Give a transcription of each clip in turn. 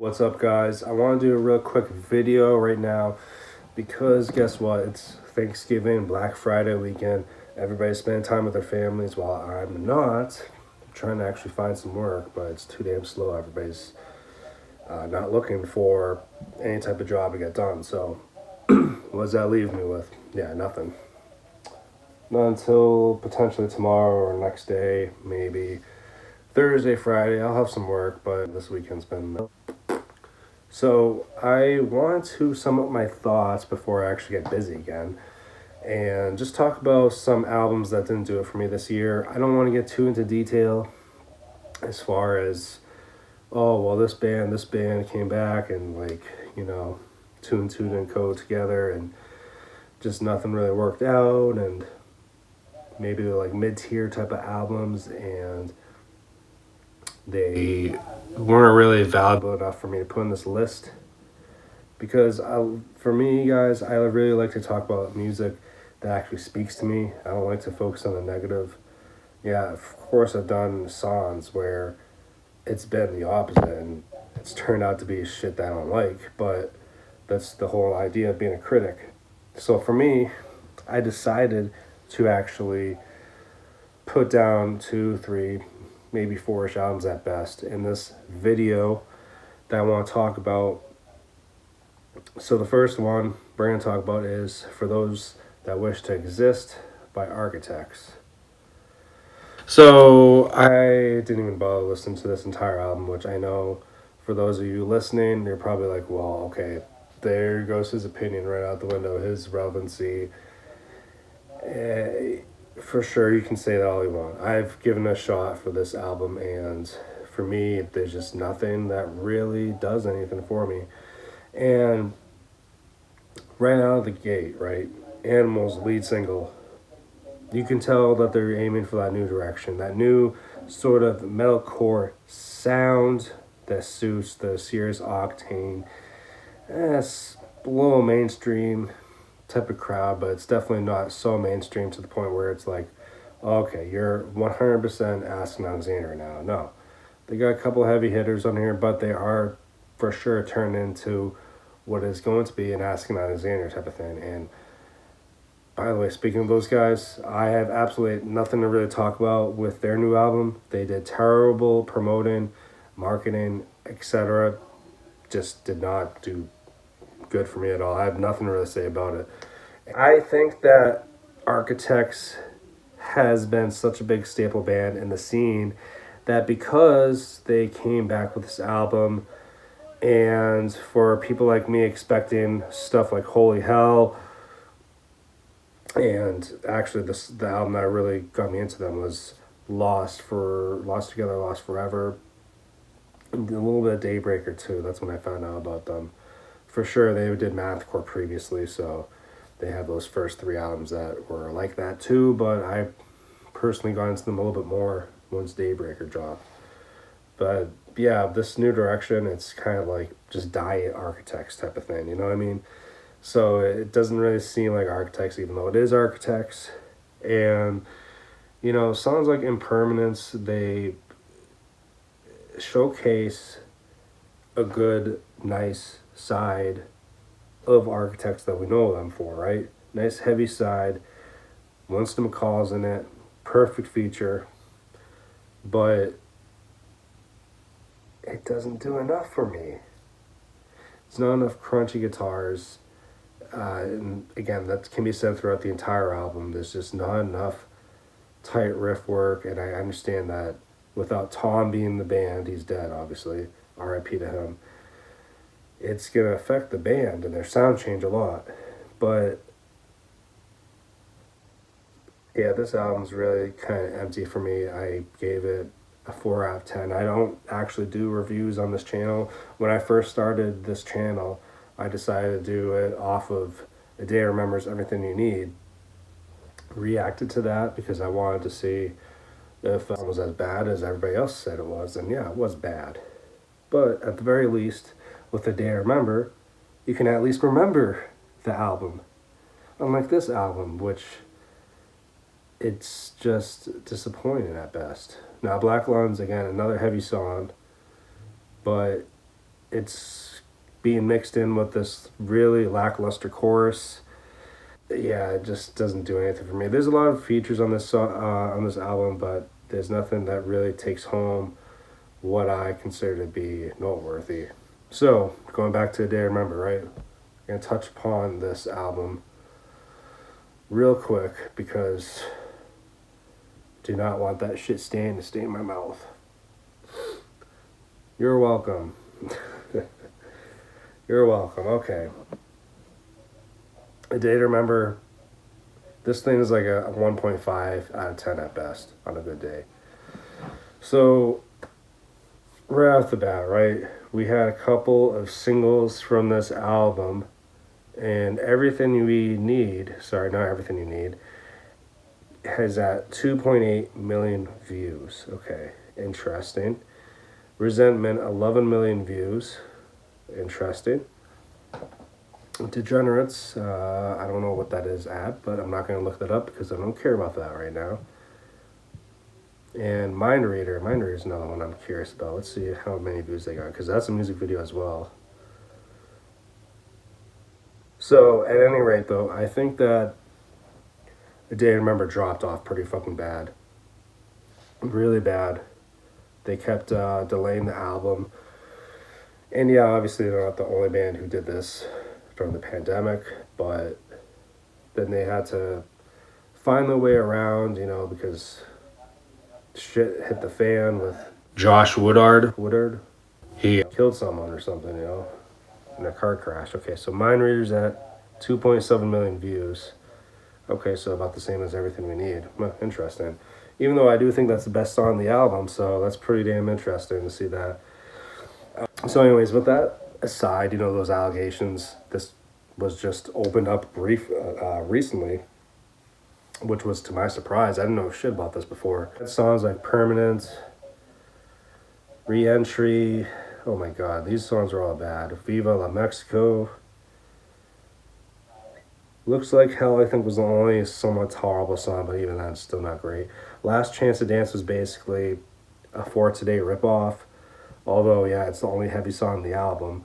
What's up, guys? I want to do a real quick video right now because guess what? It's Thanksgiving, Black Friday weekend. Everybody's spending time with their families while I'm not. I'm trying to actually find some work, but it's too damn slow. Everybody's not looking for any type of job to get done. So, what does that leave me with? Yeah, nothing. Not until potentially tomorrow or next day, maybe Thursday, Friday. I'll have some work, but this weekend's been. So I want to sum up my thoughts before I actually get busy again and just talk about some albums that didn't do it for me this year. I don't want to get too into detail as far as, oh, well, this band came back and two and two didn't go together and just nothing really worked out, and maybe they're like mid-tier type of albums and they weren't really valuable enough for me to put in this list because for me, guys, I really like to talk about music that actually speaks to me. I don't like to focus on the negative. Yeah, of course, I've done songs where it's been the opposite and it's turned out to be shit that I don't like, but that's the whole idea of being a critic. So for me, I decided to actually put down 2, 3, maybe 4-ish albums at best in this video that I want to talk about. So the first one we're going to talk about is For Those That Wish to Exist by Architects. So I didn't even bother listening to this entire album, which I know for those of you listening, you're probably like, well, okay, there goes his opinion right out the window, his relevancy. For sure, you can say that all you want. I've given a shot for this album, and for me, there's just nothing that really does anything for me. And right out of the gate, right, Animal's lead single, you can tell that they're aiming for that new direction, that new sort of metalcore sound that suits the Serious Octane. It's a little mainstream type of crowd, but it's definitely not so mainstream to the point where it's like, okay, you're 100% Asking Alexander now. No, they got a couple heavy hitters on here, but they are for sure turned into what is going to be an Asking Alexander type of thing. And by the way, speaking of those guys, I have absolutely nothing to really talk about with their new album. They did terrible promoting, marketing, etc. Just did not do good for me at all. I have nothing to really say about it. I think that Architects has been such a big staple band in the scene that because they came back with this album, and for people like me expecting stuff like Holy Hell, and actually the album that really got me into them was Lost Together, Lost Forever, and a little bit of Daybreaker too. That's when I found out about them. For sure, they did Metalcore previously, so they had those first 3 albums that were like that too, but I personally got into them a little bit more once Daybreaker dropped. But yeah, this new direction, it's kind of like just Diet Architects type of thing, you know what I mean? So it doesn't really seem like Architects, even though it is Architects. And, songs like Impermanence, they showcase a good, nice side of Architects that we know them for, right? Nice heavy side. Winston McCall's in it. Perfect feature. But it doesn't do enough for me. It's not enough crunchy guitars. And again, that can be said throughout the entire album. There's just not enough tight riff work, and I understand that without Tom being in the band, he's dead, obviously. R.I.P. to him. It's going to affect the band and their sound change a lot. But yeah, this album's really kind of empty for me. I gave it a 4 out of 10. I don't actually do reviews on this channel. When I first started this channel, I decided to do it off of A Day Remembers Everything You Need. Reacted to that because I wanted to see if it was as bad as everybody else said it was. And yeah, it was bad. But at the very least, with A Day I Remember, you can at least remember the album. Unlike this album, which it's just disappointing at best. Now, Black Lungs, again, another heavy song, but it's being mixed in with this really lackluster chorus. Yeah, it just doesn't do anything for me. There's a lot of features on on this album, but there's nothing that really takes home what I consider to be noteworthy. So, going back to A Day to Remember, right? I'm going to touch upon this album real quick because I do not want that shit stain to stain my mouth. You're welcome. You're welcome. Okay. A Day to Remember, this thing is like a 1.5 out of 10 at best on a good day. So, right off the bat, right, we had a couple of singles from this album, and Everything We Need, sorry, not Everything You Need, has at 2.8 million views. Okay, interesting. Resentment, 11 million views. Interesting. Degenerates, I don't know what that is at, but I'm not going to look that up because I don't care about that right now. And Mind Reader is another one I'm curious about. Let's see how many views they got, because that's a music video as well. So, at any rate, though, I think that A Day to Remember dropped off pretty fucking bad. Really bad. They kept delaying the album. And yeah, obviously they're not the only band who did this during the pandemic, but then they had to find their way around, you know, because shit hit the fan with Josh Woodard. He killed someone or something, you know, in a car crash. Okay, so Mind Reader's at 2.7 million views. Okay, so about the same as Everything We Need. Interesting. Even though I do think that's the best song on the album, so that's pretty damn interesting to see that. So anyways, with that aside, you know, those allegations, this was just opened up recently, which was to my surprise. I didn't know shit about this before. Songs like Permanent, Re-Entry, oh my god, these songs are all bad. Viva La Mexico. Looks Like Hell, I think, was the only somewhat tolerable song, but even that's still not great. Last Chance to Dance was basically a For Today ripoff. Although, yeah, it's the only heavy song on the album.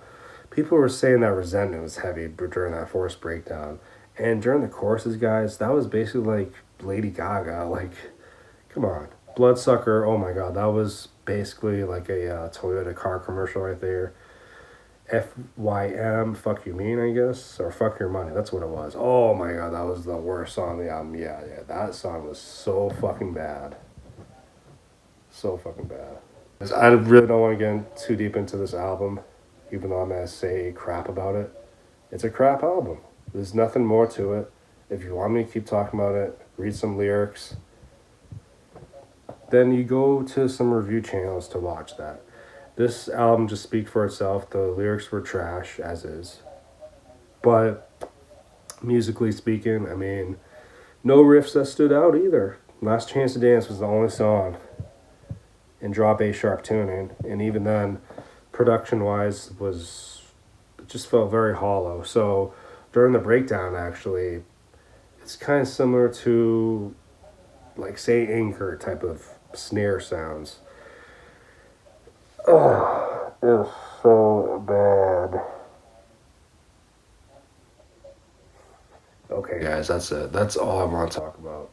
People were saying that Resentment was heavy during that forced breakdown. And during the choruses, guys, that was basically like Lady Gaga. Like, come on. Bloodsucker, oh my god, that was basically like a Toyota car commercial right there. FYM, Fuck You Mean, I guess? Or Fuck Your Money, that's what it was. Oh my god, that was the worst song on the album. Yeah, that song was so fucking bad. So fucking bad. I really don't want to get too deep into this album, even though I'm going to say crap about it. It's a crap album. There's nothing more to it. If you want me to keep talking about it, read some lyrics, then you go to some review channels to watch that. This album just speaks for itself. The lyrics were trash, as is. But musically speaking, I mean, no riffs that stood out either. Last Chance to Dance was the only song in drop A sharp tuning, and even then, production-wise, it just felt very hollow. So during the breakdown, actually, it's kind of similar to, like, say, Anchor type of snare sounds. Oh, it's so bad. Okay, guys, that's it. That's all I want to talk about.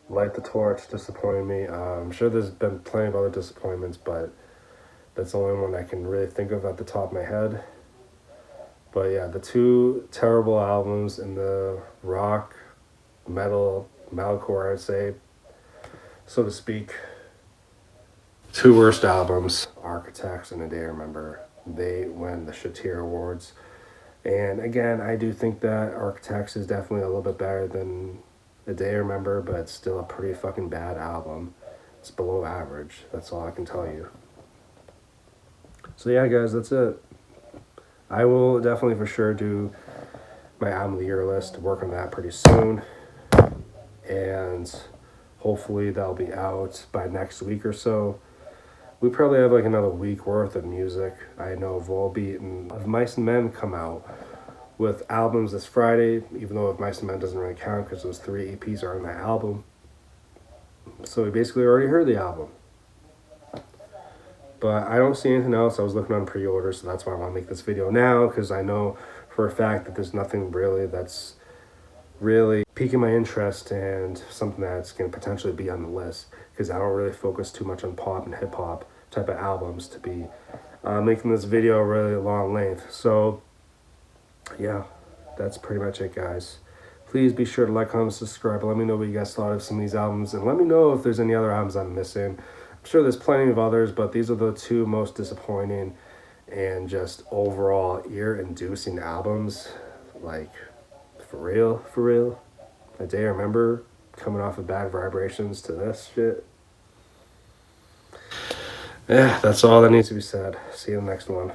Light the Torch disappointed me. I'm sure there's been plenty of other disappointments, but that's the only one I can really think of at the top of my head. But yeah, the two terrible albums in the rock, metal, metalcore, I'd say, so to speak. Two worst albums, Architects and A Day to Remember. They win the Shatir Awards. And again, I do think that Architects is definitely a little bit better than A Day to Remember, but it's still a pretty fucking bad album. It's below average. That's all I can tell you. So yeah, guys, that's it. I will definitely for sure do my album of the year list, work on that pretty soon. And hopefully that'll be out by next week or so. We probably have like another week worth of music. I know Volbeat and Of Mice and Men come out with albums this Friday, even though Of Mice and Men doesn't really count because those 3 EPs are on that album. So we basically already heard the album. But I don't see anything else. I was looking on pre-order, so that's why I want to make this video now, because I know for a fact that there's nothing really that's really piquing my interest and something that's going to potentially be on the list, because I don't really focus too much on pop and hip-hop type of albums to be making this video really long length. So yeah, that's pretty much it, guys. Please be sure to like, comment, subscribe. Let me know what you guys thought of some of these albums, and let me know if there's any other albums I'm missing. I'm sure there's plenty of others, but these are the two most disappointing and just overall ear-inducing albums. Like, for real. ADayToRemember, coming off of Bad Vibrations to this shit. Yeah, that's all that needs to be said. See you in the next one.